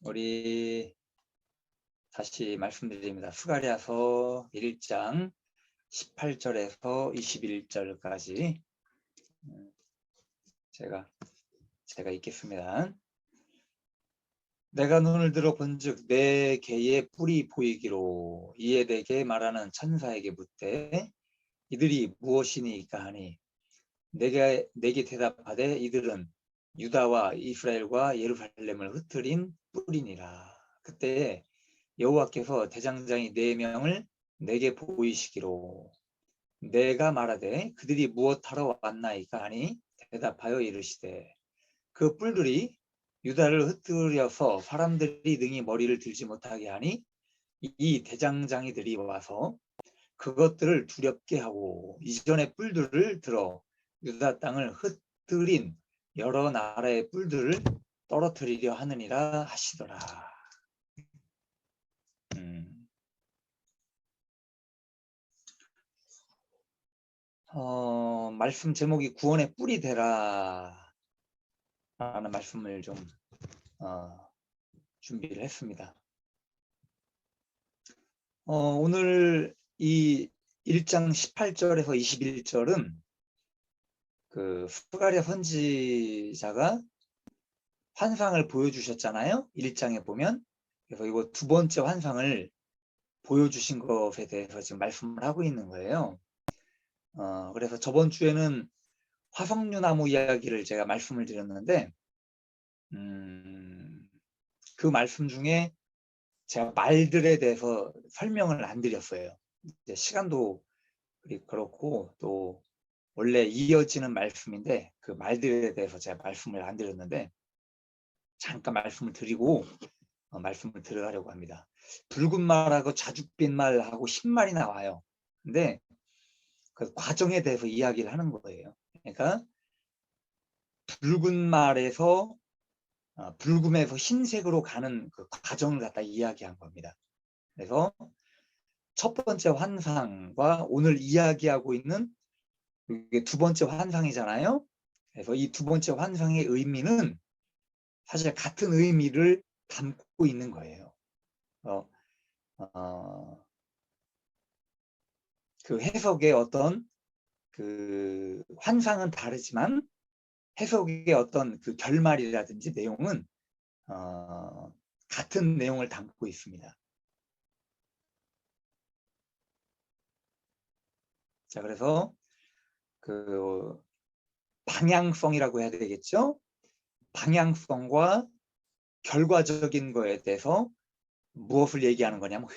우리 다시 말씀드립니다. 스가랴서 1장 18절에서 21절까지 제가 읽겠습니다. 내가 눈을 들어 본즉 내 개의 뿔이 보이기로 이에 내게 말하는 천사에게 묻되 이들이 무엇이니까 하니 내게 대답하되 이들은 유다와 이스라엘과 예루살렘을 흩트린 뿔이니라. 그때 여호와께서 대장장이 4명을 내게 보이시기로 내가 말하되 그들이 무엇하러 왔나이까 하니 대답하여 이르시되 그 뿔들이 유다를 흩뜨려서 사람들이 능히 머리를 들지 못하게 하니 이 대장장이들이 와서 그것들을 두렵게 하고 이전의 뿔들을 들어 유다 땅을 흩뜨린 여러 나라의 뿔들을 떨어뜨리려 하느니라 하시더라. 말씀 제목이 구원의 뿔이 되라 라는 말씀을 좀 준비를 했습니다. 오늘 이 1장 18절에서 21절은 그 스가랴 선지자가 환상을 보여주셨잖아요. 1장에 보면. 그래서 이거 두 번째 환상을 보여주신 것에 대해서 지금 말씀을 하고 있는 거예요. 그래서 저번 주에는 화석류나무 이야기를 제가 말씀을 드렸는데 그 말씀 중에 제가 말들에 대해서 설명을 안 드렸어요. 이제 시간도 그렇고 또 원래 이어지는 말씀인데 그 말들에 대해서 제가 말씀을 안 드렸는데 잠깐 말씀을 드리고 말씀을 들어가려고 합니다. 붉은 말하고 자줏빛 말하고 흰말이 나와요. 근데 그 과정에 대해서 이야기를 하는 거예요. 그러니까 붉은 말에서 붉음에서 흰색으로 가는 그 과정을 갖다 이야기한 겁니다. 그래서 첫 번째 환상과 오늘 이야기하고 있는 이게 두 번째 환상이잖아요. 그래서 이 두 번째 환상의 의미는 사실 같은 의미를 담고 있는 거예요. 그 해석의 어떤 그 환상은 다르지만 해석의 어떤 그 결말이라든지 내용은 같은 내용을 담고 있습니다. 자, 그래서 그 방향성이라고 해야 되겠죠? 방향성과 결과적인 거에 대해서 무엇을 얘기하는 거냐면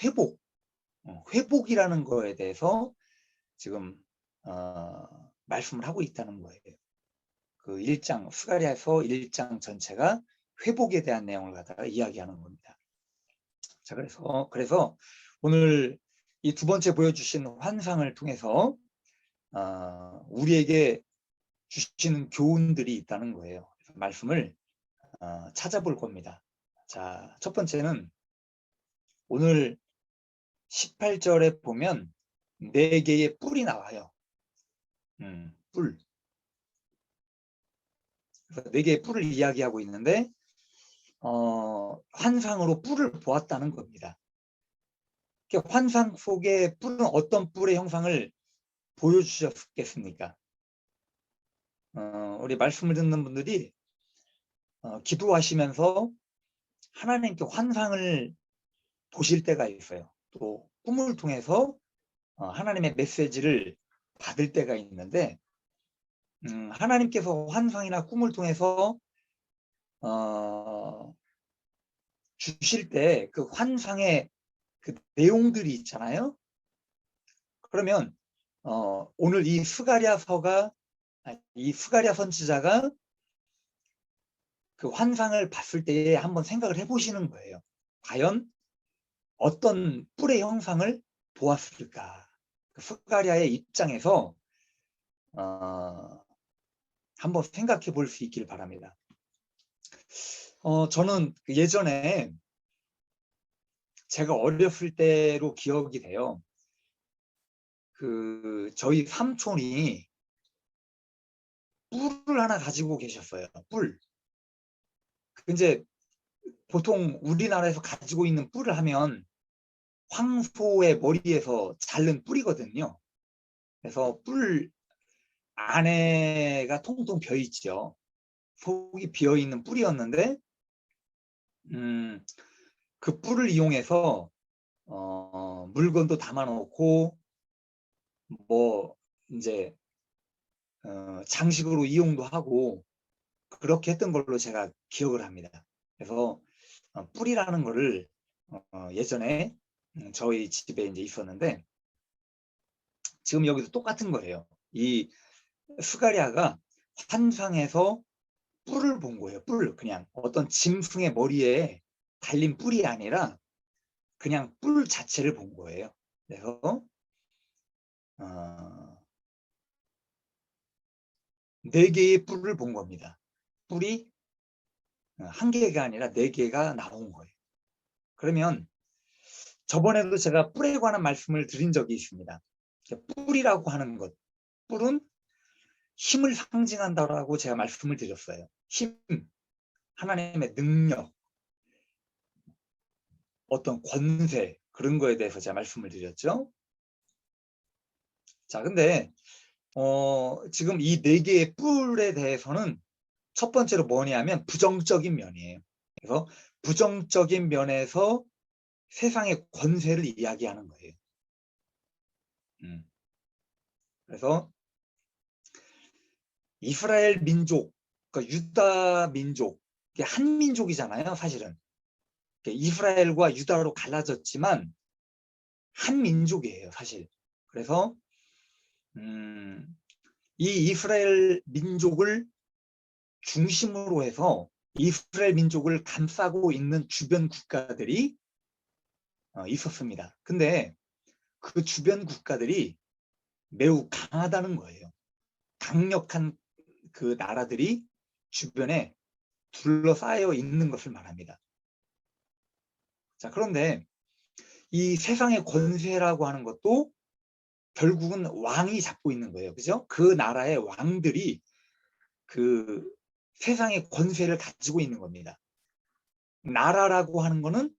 회복이라는 거에 대해서 지금 말씀을 하고 있다는 거예요. 그 1장, 스가랴서 1장 전체가 회복에 대한 내용을 갖다가 이야기하는 겁니다. 자, 그래서 오늘 이 두 번째 보여주신 환상을 통해서 우리에게 주시는 교훈들이 있다는 거예요. 말씀을 찾아볼 겁니다. 자, 첫 번째는 오늘 18절에 보면 4개의 뿔이 나와요. 뿔. 그래서 4개의 뿔을 이야기하고 있는데 환상으로 뿔을 보았다는 겁니다. 환상 속의 뿔은 어떤 뿔의 형상을 보여주셨겠습니까? 우리 말씀을 듣는 분들이 기도하시면서 하나님께 환상을 보실 때가 있어요. 또 꿈을 통해서 하나님의 메시지를 받을 때가 있는데 하나님께서 환상이나 꿈을 통해서 주실 때 그 환상의 그 내용들이 있잖아요. 그러면 오늘 이 스가랴 선지자가 그 환상을 봤을 때에 한번 생각을 해보시는 거예요. 과연 어떤 뿔의 형상을 보았을까? 그 스가랴의 입장에서 한번 생각해 볼 수 있길 바랍니다. 저는 예전에 제가 어렸을 때로 기억이 돼요. 저희 삼촌이 뿔을 하나 가지고 계셨어요. 뿔. 이제 보통 우리나라에서 가지고 있는 뿔을 하면 황소의 머리에서 자른 뿔이거든요. 그래서 뿔 안에가 통통 비어 있죠. 속이 비어 있는 뿔이었는데 그 뿔을 이용해서 물건도 담아놓고 뭐 이제 장식으로 이용도 하고 그렇게 했던 걸로 제가 기억을 합니다. 그래서 뿔이라는 거를 예전에 저희 집에 이제 있었는데 지금 여기도 똑같은 거예요. 이 스가랴가 환상에서 뿔을 본 거예요. 뿔, 그냥 어떤 짐승의 머리에 달린 뿔이 아니라 그냥 뿔 자체를 본 거예요. 그래서 4개의 뿔을 본 겁니다. 뿔이 1개가 아니라 4개가 나온 거예요. 그러면 저번에도 제가 뿔에 관한 말씀을 드린 적이 있습니다. 뿔이라고 하는 것, 뿔은 힘을 상징한다라고 제가 말씀을 드렸어요. 힘, 하나님의 능력, 어떤 권세, 그런 거에 대해서 제가 말씀을 드렸죠. 자, 근데 지금 이 4개의 뿔에 대해서는 첫 번째로 뭐냐면 부정적인 면이에요. 그래서 부정적인 면에서 세상의 권세를 이야기하는 거예요. 그래서 이스라엘 민족, 그러니까 유다 민족, 한 민족이잖아요, 사실은. 이스라엘과 유다로 갈라졌지만 한 민족이에요, 사실. 그래서 이 이스라엘 민족을 중심으로 해서 이스라엘 민족을 감싸고 있는 주변 국가들이 있었습니다. 근데 그 주변 국가들이 매우 강하다는 거예요. 강력한 그 나라들이 주변에 둘러싸여 있는 것을 말합니다. 자, 그런데 이 세상의 권세라고 하는 것도 결국은 왕이 잡고 있는 거예요. 그죠? 그 나라의 왕들이 그 세상의 권세를 가지고 있는 겁니다. 나라라고 하는 거는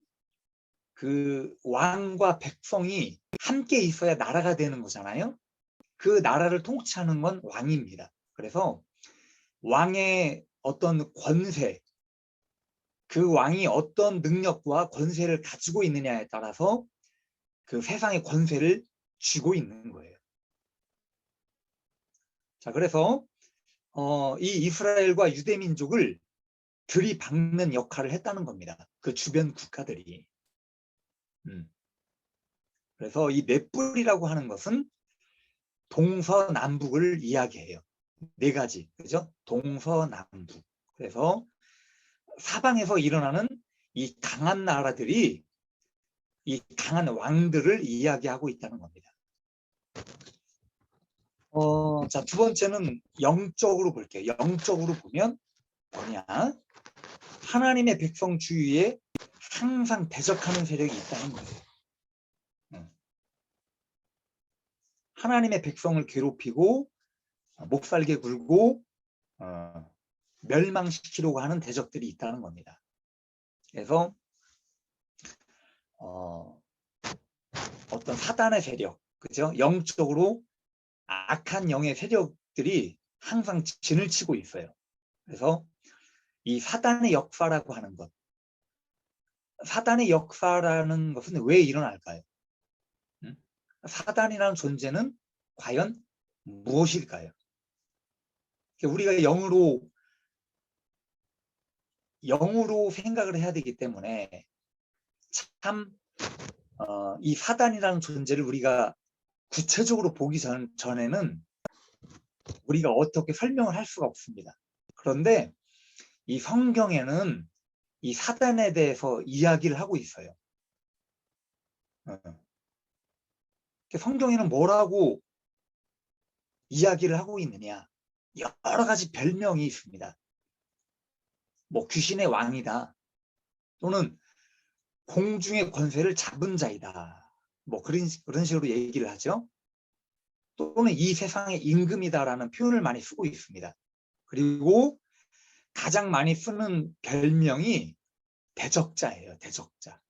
그 왕과 백성이 함께 있어야 나라가 되는 거잖아요. 그 나라를 통치하는 건 왕입니다. 그래서 왕의 어떤 권세, 그 왕이 어떤 능력과 권세를 가지고 있느냐에 따라서 그 세상의 권세를 쥐고 있는 거예요. 자, 그래서 이 이스라엘과 유대민족을 들이박는 역할을 했다는 겁니다. 그 주변 국가들이. 그래서 이 넷불이라고 하는 것은 동서남북을 이야기해요. 4가지, 그죠? 동서남북. 그래서 사방에서 일어나는 이 강한 나라들이 이 강한 왕들을 이야기하고 있다는 겁니다. 자, 2번째는 영적으로 볼게요. 영적으로 보면 뭐냐? 하나님의 백성 주위에 항상 대적하는 세력이 있다는 거예요. 하나님의 백성을 괴롭히고 목살게 굴고 멸망시키려고 하는 대적들이 있다는 겁니다. 그래서 어떤 사단의 세력, 그죠? 영적으로 악한 영의 세력들이 항상 진을 치고 있어요. 그래서 이 사단의 역사라고 하는 것, 사단의 역사라는 것은 왜 일어날까요? 사단이라는 존재는 과연 무엇일까요? 우리가 영으로 생각을 해야 되기 때문에 참 이 사단이라는 존재를 우리가 구체적으로 보기 전에는 우리가 어떻게 설명을 할 수가 없습니다. 그런데 이 성경에는 이 사단에 대해서 이야기를 하고 있어요. 성경에는 뭐라고 이야기를 하고 있느냐? 여러 가지 별명이 있습니다. 뭐 귀신의 왕이다, 또는 공중의 권세를 잡은 자이다, 뭐 그런 식으로 얘기를 하죠. 또는 이 세상의 임금이다라는 표현을 많이 쓰고 있습니다. 그리고 가장 많이 쓰는 별명이 대적자예요. 대적자.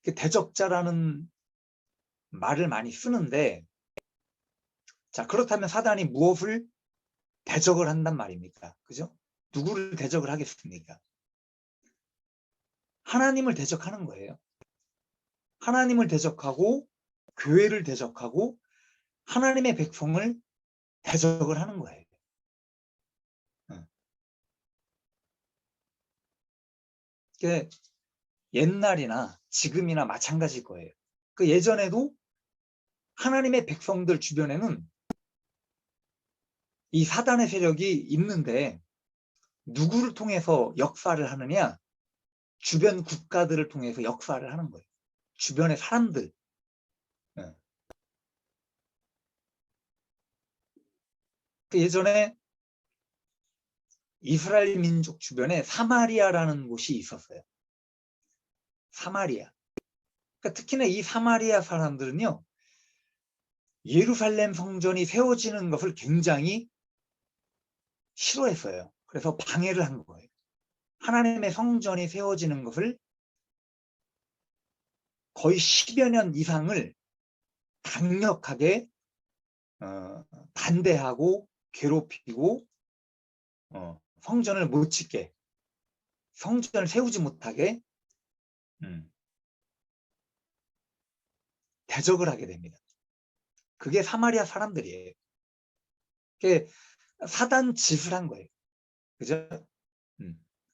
그 대적자라는 말을 많이 쓰는데, 자, 그렇다면 사단이 무엇을 대적을 한단 말입니까? 그죠? 누구를 대적을 하겠습니까? 하나님을 대적하는 거예요. 하나님을 대적하고 교회를 대적하고 하나님의 백성을 대적을 하는 거예요. 그게 옛날이나 지금이나 마찬가지일 거예요. 그 예전에도 하나님의 백성들 주변에는 이 사단의 세력이 있는데 누구를 통해서 역사를 하느냐? 주변 국가들을 통해서 역사를 하는 거예요. 주변의 사람들. 그 예전에 이스라엘 민족 주변에 사마리아라는 곳이 있었어요. 사마리아. 그러니까 특히나 이 사마리아 사람들은요, 예루살렘 성전이 세워지는 것을 굉장히 싫어했어요. 그래서 방해를 한 거예요. 하나님의 성전이 세워지는 것을 거의 10여 년 이상을 강력하게 반대하고 괴롭히고 성전을 못 짓게, 성전을 세우지 못하게 대적을 하게 됩니다. 그게 사마리아 사람들이에요. 그게 사단 짓을 한 거예요. 그죠?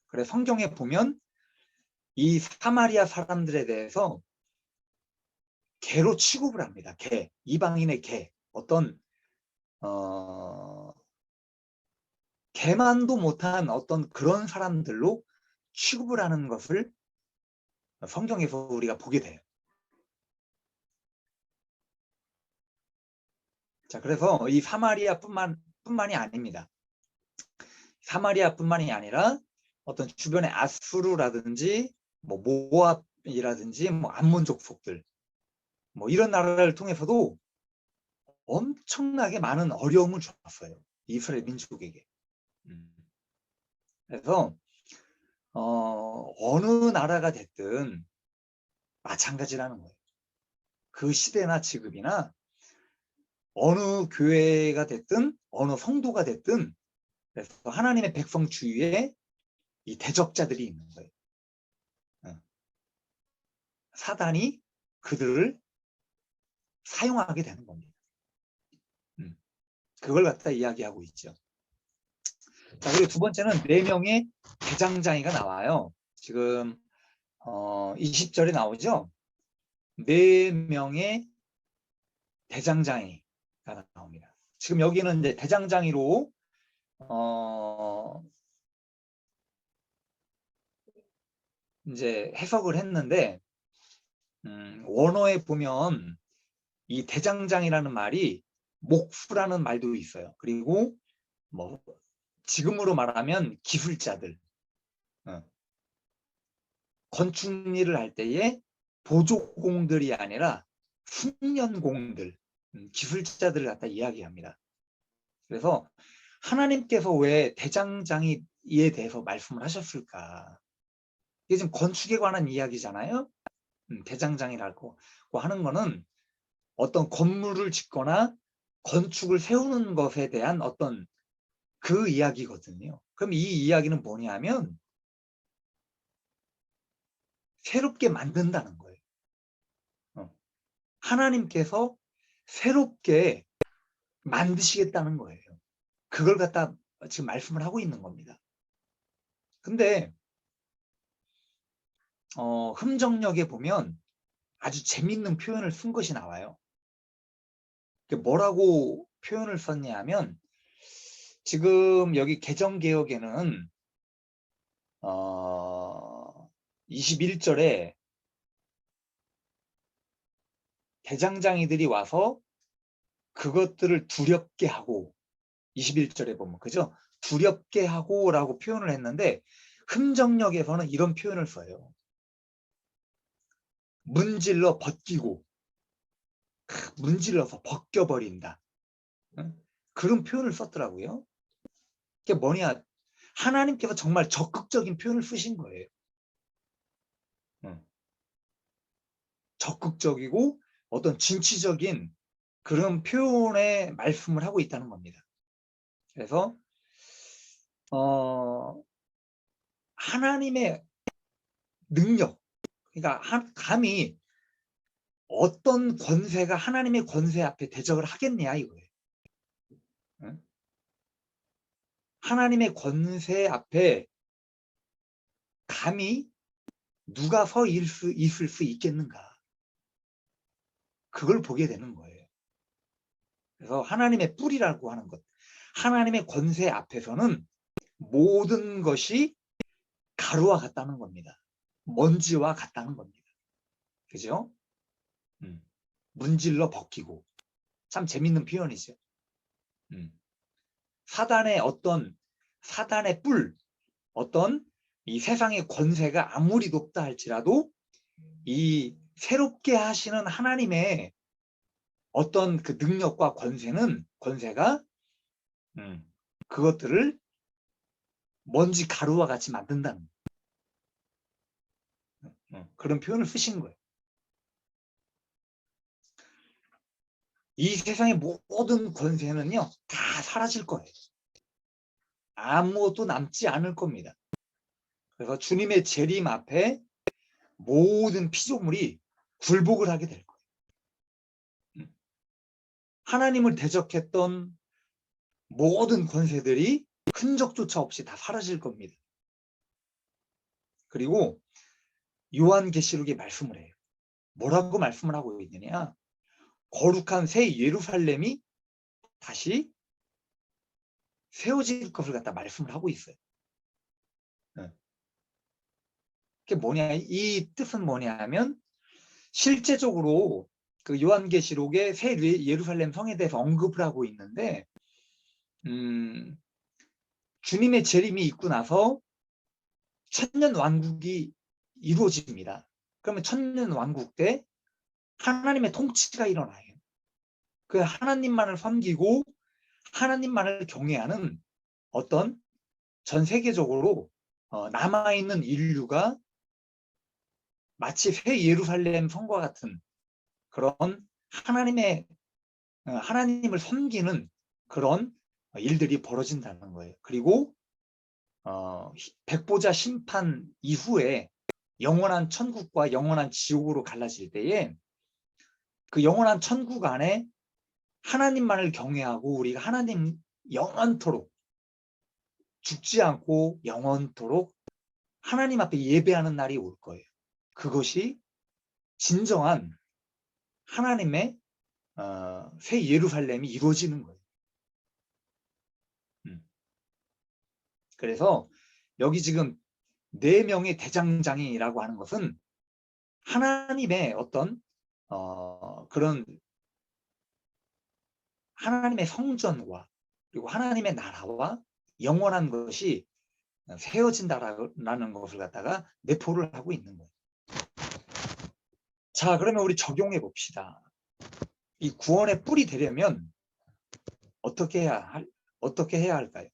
그래 성경에 보면 이 사마리아 사람들에 대해서 개로 취급을 합니다. 개, 이방인의 개, 어떤 개만도 못한 어떤 그런 사람들로 취급을 하는 것을 성경에서 우리가 보게 돼요. 자, 그래서 이 사마리아뿐만이 아닙니다. 사마리아뿐만이 아니라 어떤 주변의 아수르라든지 뭐 모압이라든지 뭐 암몬 족속들 뭐 이런 나라를 통해서도 엄청나게 많은 어려움을 줬어요. 이스라엘 민족에게. 그래서 어느 나라가 됐든 마찬가지라는 거예요. 그 시대나 지금이나 어느 교회가 됐든 어느 성도가 됐든 그래서 하나님의 백성 주위에 이 대적자들이 있는 거예요. 사단이 그들을 사용하게 되는 겁니다. 그걸 갖다 이야기하고 있죠. 자, 그리고 두 번째는 4명의 대장장이가 나와요. 지금 20절에 나오죠. 4명의 대장장이가 나옵니다. 지금 여기는 이제 대장장이로 이제 해석을 했는데 원어에 보면 이 대장장이라는 말이 목수라는 말도 있어요. 그리고 뭐 지금으로 말하면 기술자들, 건축 일을 할 때에 보조공들이 아니라 숙련공들, 기술자들을 갖다 이야기합니다. 그래서 하나님께서 왜 대장장이에 대해서 말씀을 하셨을까? 이게 지금 건축에 관한 이야기잖아요. 대장장이라고 하는 거는 어떤 건물을 짓거나 건축을 세우는 것에 대한 어떤 그 이야기거든요. 그럼 이 이야기는 뭐냐면 새롭게 만든다는 거예요. 하나님께서 새롭게 만드시겠다는 거예요. 그걸 갖다 지금 말씀을 하고 있는 겁니다. 근데 흠정역에 보면 아주 재밌는 표현을 쓴 것이 나와요. 뭐라고 표현을 썼냐 하면 지금 여기 개정개혁에는 21절에 대장장이들이 와서 그것들을 두렵게 하고 21절에 보면 그죠? 두렵게 하고 라고 표현을 했는데 흠정역에서는 이런 표현을 써요. 문질러 벗기고 문질러서 벗겨버린다. 그런 표현을 썼더라고요. 그게 뭐냐? 하나님께서 정말 적극적인 표현을 쓰신 거예요. 적극적이고 어떤 진취적인 그런 표현의 말씀을 하고 있다는 겁니다. 그래서 하나님의 능력, 그러니까 감히 어떤 권세가 하나님의 권세 앞에 대적을 하겠냐 이거예요. 하나님의 권세 앞에 감히 누가 서 있을 수 있겠는가? 그걸 보게 되는 거예요. 그래서 하나님의 뿔이라고 하는 것, 하나님의 권세 앞에서는 모든 것이 가루와 같다는 겁니다. 먼지와 같다는 겁니다. 그죠? 문질러 벗기고. 참 재밌는 표현이죠. 사단의 뿔, 어떤 이 세상의 권세가 아무리 높다 할지라도 이 새롭게 하시는 하나님의 어떤 그 능력과 권세가 그것들을 먼지 가루와 같이 만든다는 그런 표현을 쓰신 거예요. 이 세상의 모든 권세는요 다 사라질 거예요. 아무것도 남지 않을 겁니다. 그래서 주님의 재림 앞에 모든 피조물이 굴복을 하게 될 거예요. 하나님을 대적했던 모든 권세들이 흔적조차 없이 다 사라질 겁니다. 그리고 요한계시록에 말씀을 해요. 뭐라고 말씀을 하고 있느냐? 거룩한 새 예루살렘이 다시 세워질 것을 갖다 말씀을 하고 있어요. 그게 뭐냐? 이 뜻은 뭐냐 하면 실제적으로 그 요한계시록에 새 예루살렘 성에 대해서 언급을 하고 있는데 주님의 재림이 있고 나서 천년 왕국이 이루어집니다. 그러면 천년 왕국 때 하나님의 통치가 일어나요. 그 하나님만을 섬기고 하나님만을 경외하는 어떤 전 세계적으로 남아있는 인류가 마치 새 예루살렘 성과 같은 그런 하나님을 섬기는 그런 일들이 벌어진다는 거예요. 그리고 백보자 심판 이후에 영원한 천국과 영원한 지옥으로 갈라질 때에 그 영원한 천국 안에 하나님만을 경외하고 우리가 하나님 영원토록 죽지 않고 영원토록 하나님 앞에 예배하는 날이 올 거예요. 그것이 진정한 하나님의 새 예루살렘이 이루어지는 거예요. 그래서 여기 지금 4명의 대장장이라고 하는 것은 하나님의 어떤 그런 하나님의 성전과 그리고 하나님의 나라와 영원한 것이 세워진다라는 것을 갖다가 내포를 하고 있는 거예요. 자, 그러면 우리 적용해 봅시다. 이 구원의 뿔이 되려면 어떻게 해야 할까요?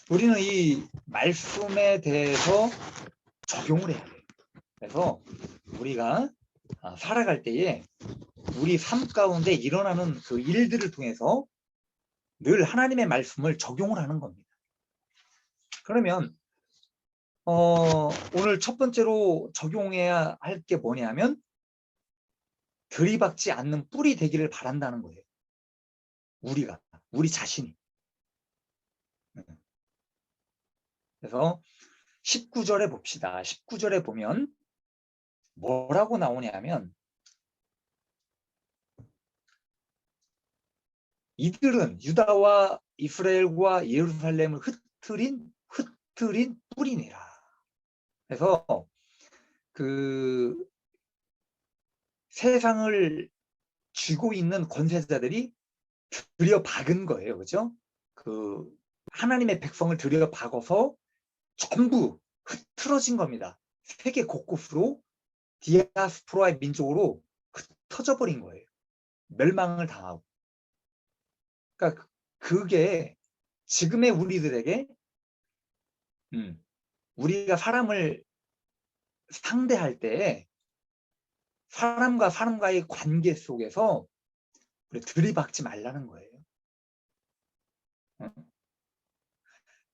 우리는 이 말씀에 대해서 적용을 해야 돼요. 그래서 우리가 살아갈 때에 우리 삶 가운데 일어나는 그 일들을 통해서 늘 하나님의 말씀을 적용을 하는 겁니다. 그러면 오늘 첫 번째로 적용해야 할 게 뭐냐면 들이박지 않는 뿔이 되기를 바란다는 거예요. 우리 자신이. 그래서 19절에 봅시다. 19절에 보면 뭐라고 나오냐면 이들은 유다와 이스라엘과 예루살렘을 흩트린 뿔이니라. 그래서 그 세상을 쥐고 있는 권세자들이 들여박은 거예요. 그죠? 그 하나님의 백성을 들여박아서 전부 흩어진 겁니다. 세계 곳곳으로 디아스포라의 민족으로 흩어져 버린 거예요. 멸망을 당하고. 그러니까 그게 지금의 우리들에게 우리가 사람을 상대할 때 사람과 사람과의 관계 속에서 우리 들이박지 말라는 거예요.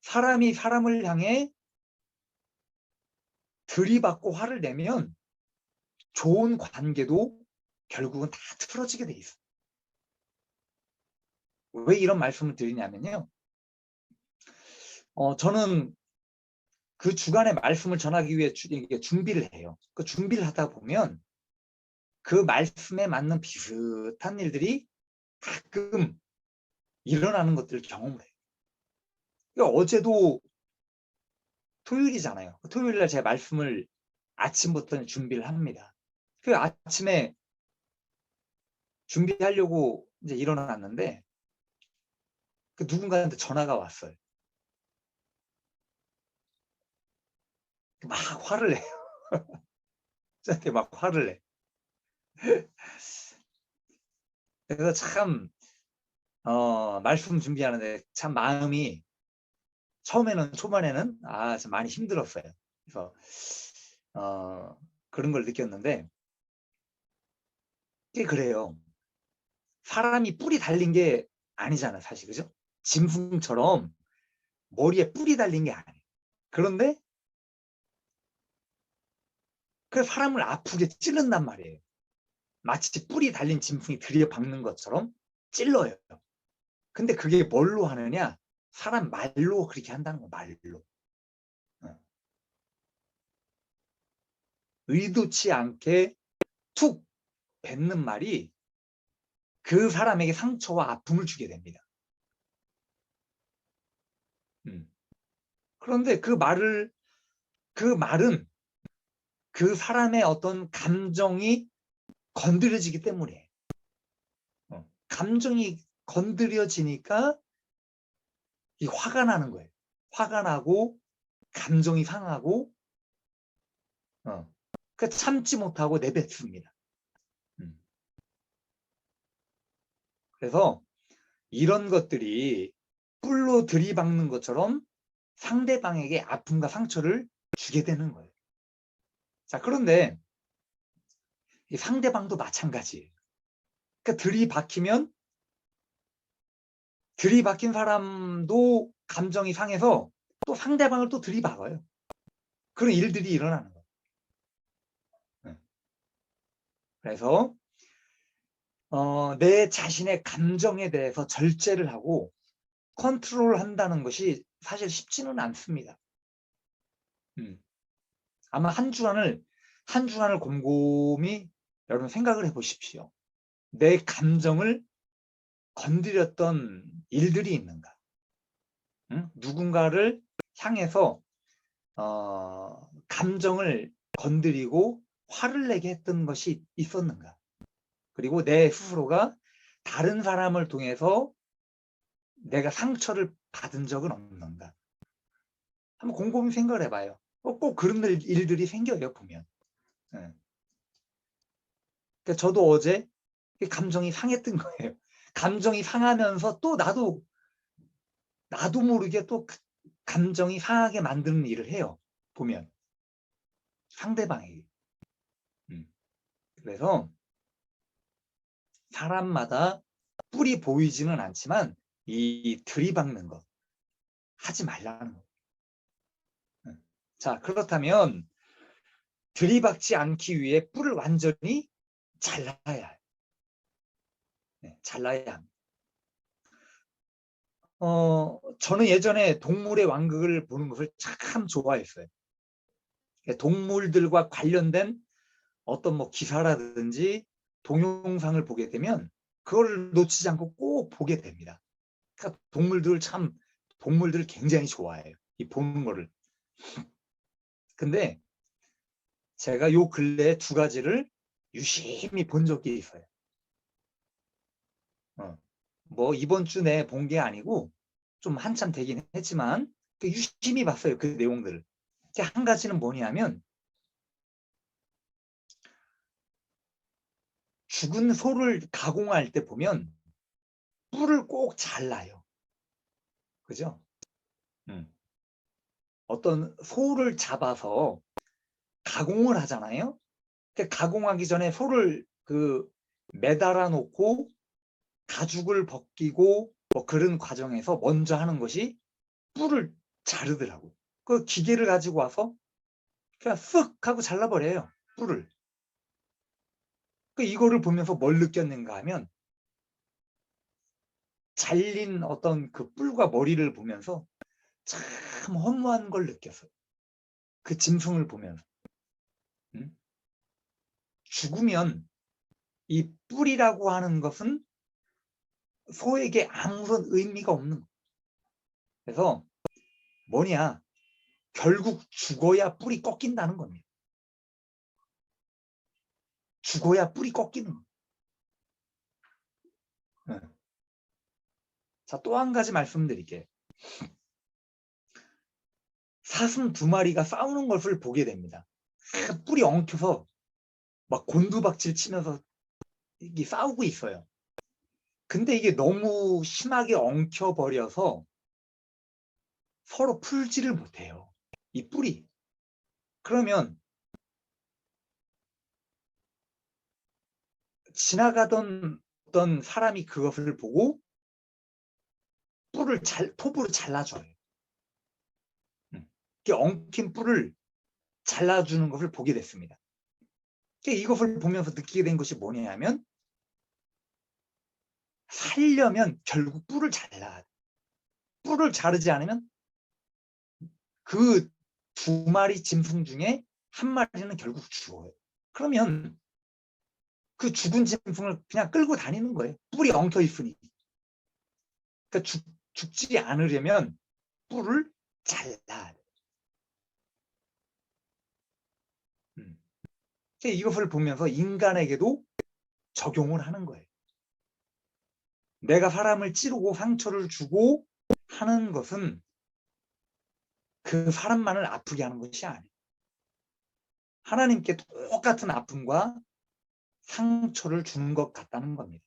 사람이 사람을 향해 들이받고 화를 내면 좋은 관계도 결국은 다 틀어지게 돼 있어. 왜 이런 말씀을 드리냐면요. 저는 그 주간의 말씀을 전하기 위해 준비를 해요. 그 준비를 하다 보면 그 말씀에 맞는 비슷한 일들이 가끔 일어나는 것들을 경험을 해요. 그러니까 어제도 토요일이잖아요. 토요일 날 제가 말씀을 아침부터 준비를 합니다. 그 아침에 준비하려고 이제 일어났는데 그 누군가한테 전화가 왔어요. 막 화를 내요. 저한테 막 화를 내. 그래서 참 말씀 준비하는데 참 마음이 초반에는 참 많이 힘들었어요. 그래서 그런 걸 느꼈는데 이게 그래요. 사람이 뿔이 달린 게 아니잖아, 사실. 그죠? 짐승처럼 머리에 뿔이 달린 게 아니에요. 그런데 그 사람을 아프게 찌른단 말이에요. 마치 뿔이 달린 짐승이 들이박는 것처럼 찔러요. 근데 그게 뭘로 하느냐? 사람 말로 그렇게 한다는 거, 말로. 의도치 않게 툭 뱉는 말이 그 사람에게 상처와 아픔을 주게 됩니다. 그런데 그 말은 그 사람의 어떤 감정이 건드려지기 때문에 감정이 건드려지니까 이 화가 나는 거예요. 화가 나고 감정이 상하고 그 참지 못하고 내뱉습니다. 그래서 이런 것들이 뿔로 들이박는 것처럼 상대방에게 아픔과 상처를 주게 되는 거예요. 자, 그런데 이 상대방도 마찬가지예요. 그러니까 들이박힌 사람도 감정이 상해서 또 상대방을 또 들이박아요. 그런 일들이 일어나는 거예요. 그래서 내 자신의 감정에 대해서 절제를 하고 컨트롤한다는 것이 사실 쉽지는 않습니다. 아마 한 주간을 곰곰이 여러분 생각을 해보십시오. 내 감정을 건드렸던 일들이 있는가? 누군가를 향해서 감정을 건드리고 화를 내게 했던 것이 있었는가? 그리고 내 스스로가 다른 사람을 통해서 내가 상처를 받은 적은 없는가? 한번 곰곰이 생각을 해봐요. 꼭 그런 일들이 생겨요, 보면. 그러니까 저도 어제 감정이 상했던 거예요. 감정이 상하면서 또 나도 모르게 또 감정이 상하게 만드는 일을 해요. 보면. 상대방에게. 그래서 사람마다 뿔이 보이지는 않지만 이 들이박는 거 하지 말라는 거. 자, 그렇다면 들이박지 않기 위해 뿔을 완전히 잘라야 해요. 잘라야 합니다. 저는 예전에 동물의 왕국을 보는 것을 참 좋아했어요. 동물들과 관련된 어떤 뭐 기사라든지 동영상을 보게 되면 그걸 놓치지 않고 꼭 보게 됩니다. 그러니까 동물들을 굉장히 좋아해요. 이 보는 거를. 근데 제가 요 근래에 두 가지를 유심히 본 적이 있어요. 뭐 이번 주 내에 본 게 아니고 좀 한참 되긴 했지만 유심히 봤어요. 그 내용들을. 한 가지는 뭐냐면 죽은 소를 가공할 때 보면 뿔을 꼭 잘라요. 그죠? 어떤 소를 잡아서 가공을 하잖아요. 가공하기 전에 소를 매달아 놓고 가죽을 벗기고 뭐 그런 과정에서 먼저 하는 것이 뿔을 자르더라고요. 그 기계를 가지고 와서 그냥 쓱 하고 잘라버려요. 뿔을. 이거를 보면서 뭘 느꼈는가 하면 잘린 어떤 그 뿔과 머리를 보면서 참 허무한 걸 느꼈어요. 그 짐승을 보면서. 죽으면 이 뿔이라고 하는 것은 소에게 아무런 의미가 없는 거예요. 그래서 뭐냐, 결국 죽어야 뿔이 꺾인다는 겁니다. 죽어야 뿔이 꺾이는 거예요. 자, 또 한 가지 말씀드릴게요. 사슴 두 마리가 싸우는 것을 보게 됩니다. 뿔이 엉켜서 막 곤두박질 치면서 이게 싸우고 있어요. 근데 이게 너무 심하게 엉켜버려서 서로 풀지를 못해요. 이 뿔이. 그러면 지나가던 어떤 사람이 그것을 보고 톱으로 잘라줘요. 이렇게 엉킨 뿔을 잘라주는 것을 보게 됐습니다. 이것을 보면서 느끼게 된 것이 뭐냐면 살려면 결국 뿔을 잘라야 돼. 뿔을 자르지 않으면 그 두 마리 짐승 중에 한 마리는 결국 죽어요. 그러면 그 죽은 짐승을 그냥 끌고 다니는 거예요. 뿔이 엉켜 있으니. 그러니까 죽지 않으려면 뿔을 잘라야 돼. 이것을 보면서 인간에게도 적용을 하는 거예요. 내가 사람을 찌르고 상처를 주고 하는 것은 그 사람만을 아프게 하는 것이 아니에요. 하나님께 똑같은 아픔과 상처를 주는 것 같다는 겁니다.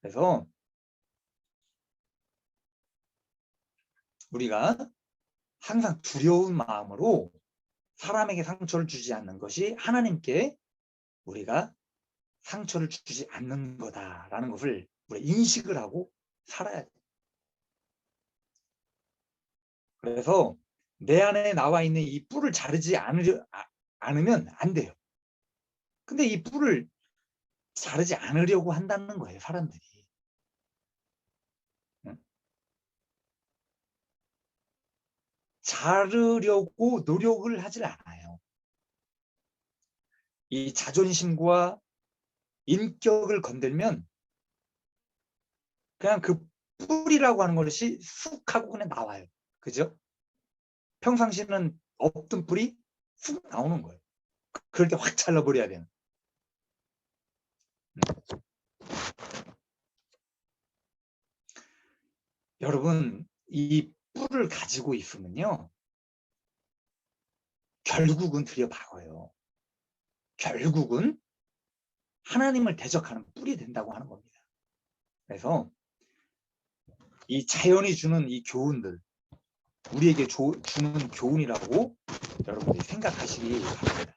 그래서 우리가 항상 두려운 마음으로 사람에게 상처를 주지 않는 것이 하나님께 우리가 상처를 주지 않는 거다라는 것을 우리가 인식을 하고 살아야 돼요. 그래서 내 안에 나와 있는 이 뿔을 자르지 않으면 안 돼요. 근데 이 뿔을 자르지 않으려고 한다는 거예요, 사람들이. 자르려고 노력을 하질 않아요. 이 자존심과 인격을 건들면 그냥 그 뿔이라고 하는 것이 쑥 하고 그냥 나와요. 그죠? 평상시에는 없던 뿔이 쑥 나오는 거예요. 그렇게 확 잘라버려야 되는. 여러분, 이 뿔을 가지고 있으면요, 결국은 들여박아요. 결국은 하나님을 대적하는 뿔이 된다고 하는 겁니다. 그래서 이 자연이 주는 이 교훈들, 우리에게 주는 교훈이라고 여러분들이 생각하시기 바랍니다.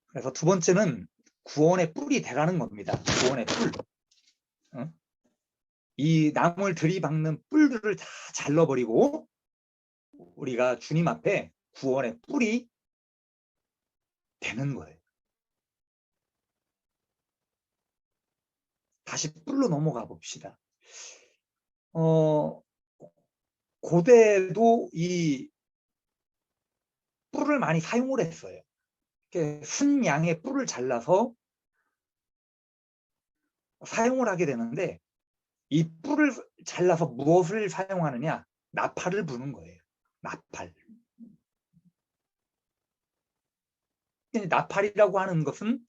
그래서 두 번째는 구원의 뿔이 되라는 겁니다. 구원의 뿔. 이 나무를 들이박는 뿔들을 다 잘라버리고 우리가 주님 앞에 구원의 뿔이 되는 거예요. 다시 뿔로 넘어가 봅시다. 고대에도 이 뿔을 많이 사용을 했어요. 순양의 뿔을 잘라서 사용을 하게 되는데 이 뿔을 잘라서 무엇을 사용하느냐? 나팔을 부는 거예요. 나팔. 나팔이라고 하는 것은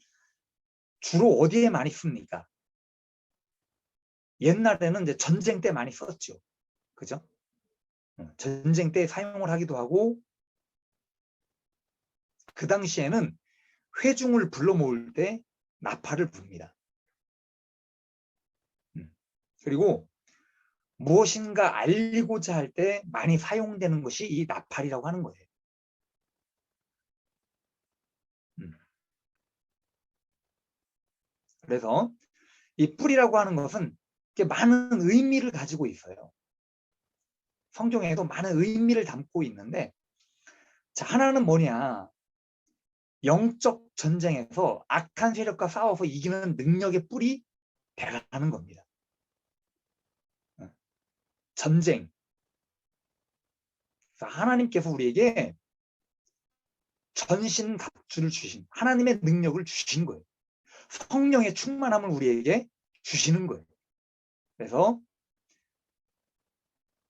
주로 어디에 많이 씁니까? 옛날에는 이제 전쟁 때 많이 썼죠. 그죠? 전쟁 때 사용을 하기도 하고 그 당시에는 회중을 불러 모을 때 나팔을 붑니다. 그리고 무엇인가 알리고자 할 때 많이 사용되는 것이 이 나팔이라고 하는 거예요. 그래서 이 뿔이라고 하는 것은 많은 의미를 가지고 있어요. 성경에도 많은 의미를 담고 있는데, 자, 하나는 뭐냐? 영적 전쟁에서 악한 세력과 싸워서 이기는 능력의 뿔이 되라는 겁니다. 전쟁. 하나님께서 우리에게 전신갑주를 주신, 하나님의 능력을 주신 거예요. 성령의 충만함을 우리에게 주시는 거예요. 그래서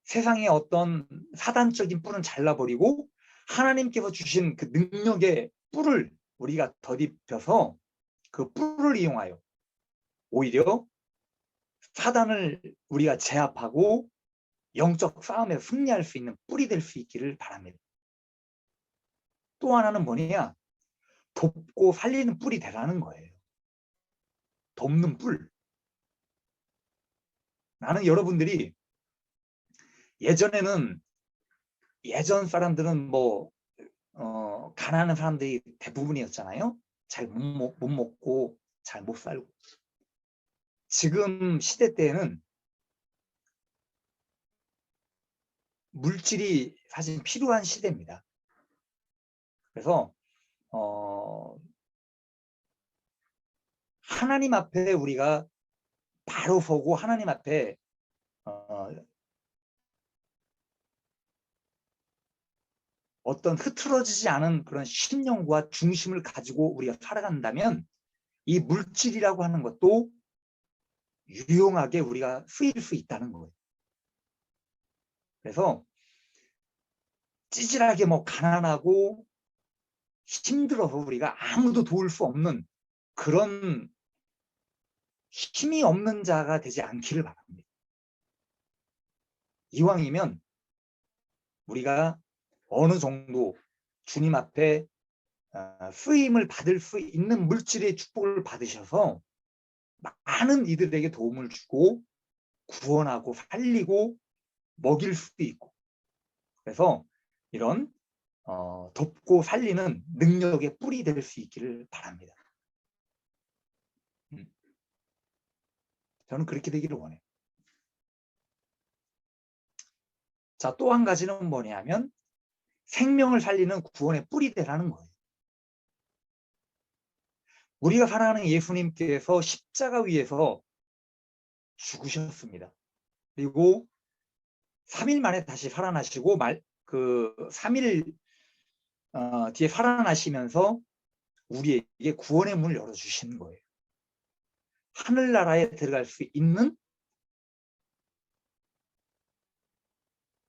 세상의 어떤 사단적인 뿔은 잘라버리고 하나님께서 주신 그 능력의 뿔을 우리가 덧입혀서 그 뿔을 이용하여 오히려 사단을 우리가 제압하고 영적 싸움에서 승리할 수 있는 뿔이 될 수 있기를 바랍니다. 또 하나는 뭐냐? 돕고 살리는 뿔이 되라는 거예요. 돕는 뿔. 나는 여러분들이 예전 사람들은 가난한 사람들이 대부분이었잖아요. 잘 못 먹고 잘 못 살고. 지금 시대 때에는 물질이 사실 필요한 시대입니다. 그래서 하나님 앞에 우리가 바로 서고 하나님 앞에 어떤 흐트러지지 않은 그런 신념과 중심을 가지고 우리가 살아간다면 이 물질이라고 하는 것도 유용하게 우리가 쓰일 수 있다는 거예요. 그래서 찌질하게 가난하고 힘들어서 우리가 아무도 도울 수 없는 그런 힘이 없는 자가 되지 않기를 바랍니다. 이왕이면 우리가 어느 정도 주님 앞에 쓰임을 받을 수 있는 물질의 축복을 받으셔서 많은 이들에게 도움을 주고 구원하고 살리고 먹일 수도 있고, 그래서 이런 돕고 살리는 능력의 뿔이 될 수 있기를 바랍니다. 저는 그렇게 되기를 원해요. 자, 또 한 가지는 뭐냐면 생명을 살리는 구원의 뿔이 되라는 거예요. 우리가 사랑하는 예수님께서 십자가 위에서 죽으셨습니다. 그리고 3일 만에 다시 살아나시고 3일 뒤에 살아나시면서 우리에게 구원의 문을 열어주시는 거예요. 하늘나라에 들어갈 수 있는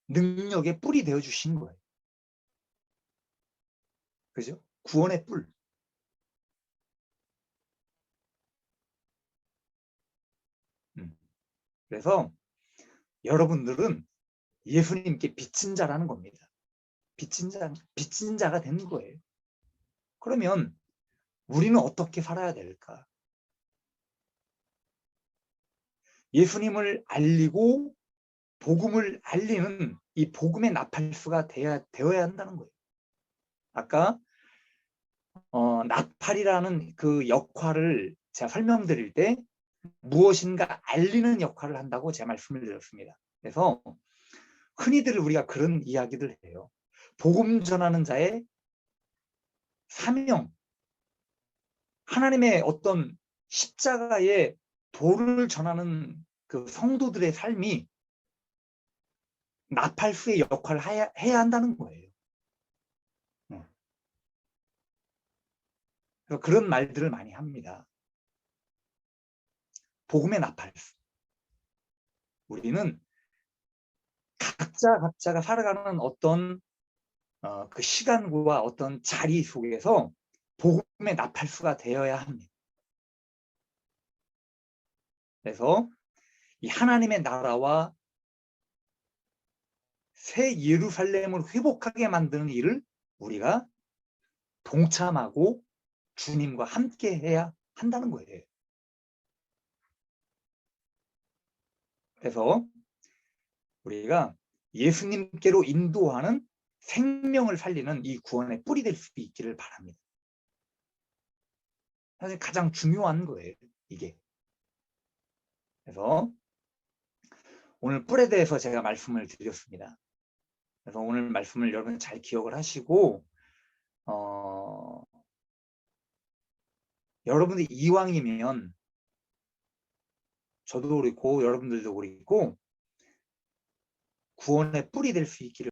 능력의 뿔이 되어주신 거예요. 그죠? 구원의 뿔. 그래서 여러분들은 예수님께 빚진 자라는 겁니다. 빚진 자가 되는 거예요. 그러면 우리는 어떻게 살아야 될까? 예수님을 알리고 복음을 알리는 이 복음의 나팔수가 되어야 한다는 거예요. 아까 나팔이라는 그 역할을 제가 설명드릴 때 무엇인가 알리는 역할을 한다고 제가 말씀을 드렸습니다. 그래서 흔히들 우리가 그런 이야기를 해요. 복음 전하는 자의 사명, 하나님의 어떤 십자가의 도를 전하는 그 성도들의 삶이 나팔수의 역할을 해야 한다는 거예요. 그래서 그런 말들을 많이 합니다. 복음의 나팔수. 우리는 각자가 살아가는 어떤 그 시간과 어떤 자리 속에서 복음의 나팔수가 되어야 합니다. 그래서 이 하나님의 나라와 새 예루살렘을 회복하게 만드는 일을 우리가 동참하고 주님과 함께 해야 한다는 거예요. 그래서 우리가 예수님께로 인도하는 생명을 살리는 이 구원의 뿔이 될 수 있기를 바랍니다. 사실 가장 중요한 거예요, 이게. 그래서 오늘 뿔에 대해서 제가 말씀을 드렸습니다. 그래서 오늘 말씀을 여러분 잘 기억을 하시고 여러분이 이왕이면 저도 그렇고 여러분들도 그렇고 구원의 뿔이 될 수 있기를